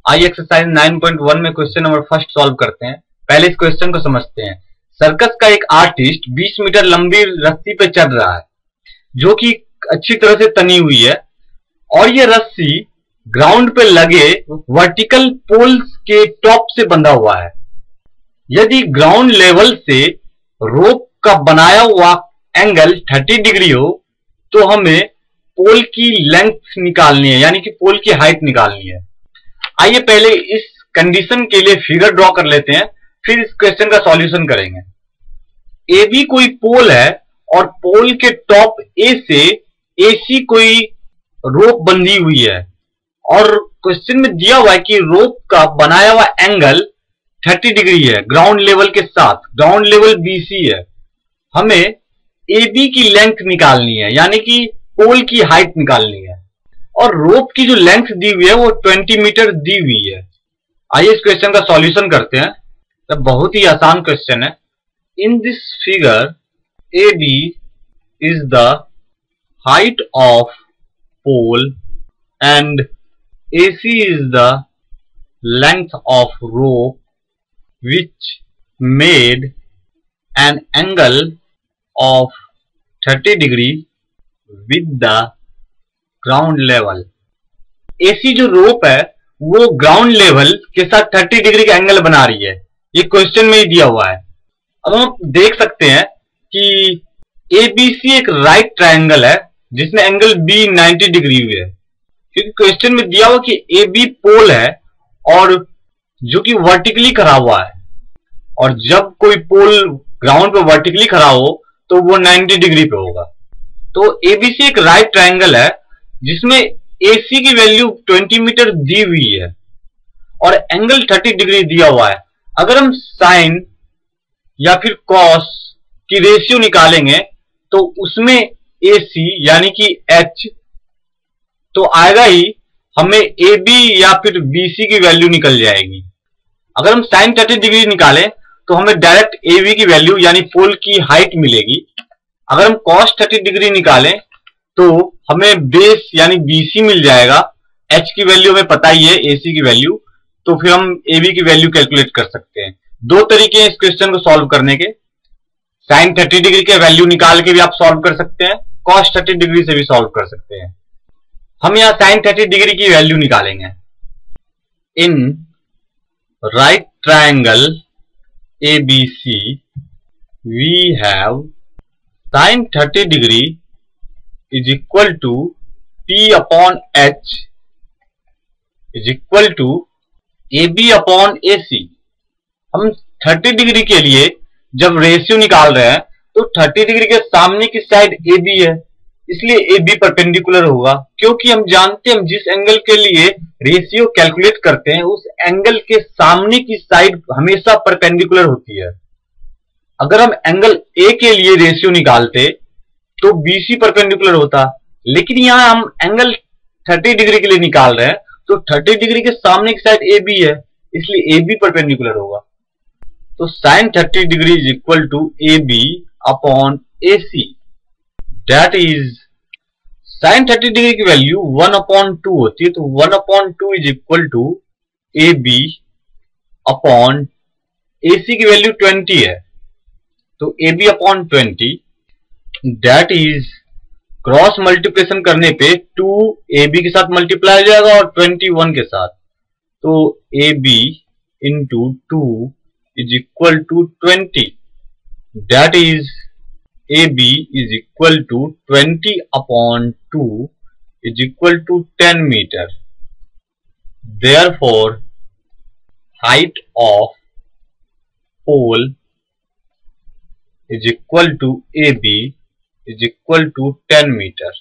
आइए एक्सरसाइज 9.1 में question number first solve करते हैं। पहले इस क्वेश्चन को समझते हैं। सर्कस का एक आर्टिस्ट 20 मीटर लंबी रस्सी पे चढ़ रहा है जो कि अच्छी तरह से तनी हुई है और ये रस्सी ग्राउंड पे लगे वर्टिकल पोल्स के टॉप से बंधा हुआ है। यदि ग्राउंड लेवल से रोप का बनाया हुआ एंगल 30 डिग्री हो तो हमें पोल की लेंथ निकालनी है, यानी कि पोल की हाइट निकालनी है। आइए पहले इस कंडीशन के लिए फिगर ड्रॉ कर लेते हैं, फिर इस क्वेश्चन का सॉल्यूशन करेंगे। ए बी कोई पोल है और पोल के टॉप ए से AC कोई रोप बंधी हुई है और क्वेश्चन में दिया हुआ है कि रोप का बनाया हुआ एंगल 30 डिग्री है ग्राउंड लेवल के साथ। ग्राउंड लेवल BC है। हमें AB की लेंथ निकालनी है, यानी कि पोल की हाइट निकालनी है और रोप की जो लेंथ दी हुई है वो 20 मीटर दी हुई है। आइए इस क्वेश्चन का सॉल्यूशन करते हैं। तो बहुत ही आसान क्वेश्चन है। In this figure AB is the height of pole and AC is the length of rope which made an angle of 30 degree with the ground level. AC जो रोप है वो ग्राउंड लेवल के साथ 30 डिग्री का angle बना रही है। ये क्वेश्चन में ही दिया हुआ है। अब हम देख सकते हैं कि ABC एक राइट ट्रायंगल है जिसमें एंगल B 90 डिग्री हुई है, क्योंकि क्वेश्चन में दिया हुआ कि AB पोल है और जो कि वर्टिकली खड़ा हुआ है, और जब कोई पोल ग्राउंड पे वर्टिकली खड़ा हो तो वो 90 डिग्री पे होगा। तो ABC एक राइट ट्रायंगल है जिसमें AC की वैल्यू 20 मीटर दी हुई है और एंगल 30 डिग्री दिया हुआ है। अगर हम साइन या फिर कॉस की रेशियो निकालेंगे तो उसमें AC यानी कि H तो आएगा ही, हमें AB या फिर BC की वैल्यू निकल जाएगी। अगर हम साइन 30 डिग्री निकालें तो हमें डायरेक्ट AB की वैल्यू यानी पोल की हाइट मिलेगी। अगर हम cos 30 डिग्री निकालें तो हमें बेस यानी BC मिल जाएगा। H की वैल्यू हमें पता ही है, AC की वैल्यू, तो फिर हम AB की वैल्यू कैलकुलेट कर सकते हैं। दो तरीके हैं इस क्वेश्चन को सॉल्व करने के। साइन 30 डिग्री के वैल्यू निकाल के भी आप सॉल्व कर सकते हैं, cos 30 डिग्री से भी सॉल्व कर सकते हैं। हम यहां साइन 30 डिग्री की वैल्यू निकालेंगे। In right triangle ABC we have sin 30 degree is equal to P upon H is equal to AB upon AC। हम 30 डिग्री के लिए जब रेशियो निकाल रहे हैं तो 30 डिग्री के सामने की साइड AB है, इसलिए AB परपेंडिकुलर होगा, क्योंकि हम जानते हैं हम जिस एंगल के लिए रेशियो कैलकुलेट करते हैं उस एंगल के सामने की साइड हमेशा परपेंडिकुलर होती है। अगर हम एंगल A के लिए रेशियो निकालते तो BC परपेंडिकुलर होता, लेकिन यहां हम एंगल 30 डिग्री के लिए निकाल रहे हैं तो 30 डिग्री के सामने की साइड AB है, इसलिए AB परपेंडिकुलर होगा। तो sine 30 degree is equal to AB upon AC। That is sine 30 degree की वैल्यू 1/2 होती है, तो 1/2 is equal to AB upon AC की वैल्यू 20 है, तो AB upon 20। That is cross multiplication करने पे 2 AB के साथ मल्टीप्लाई हो जाएगा और 21 के साथ, तो AB into 2 is equal to 20। That is AB is equal to 20 upon 2 is equal to 10 meter. Therefore, height of pole is equal to AB is equal to 10 meter.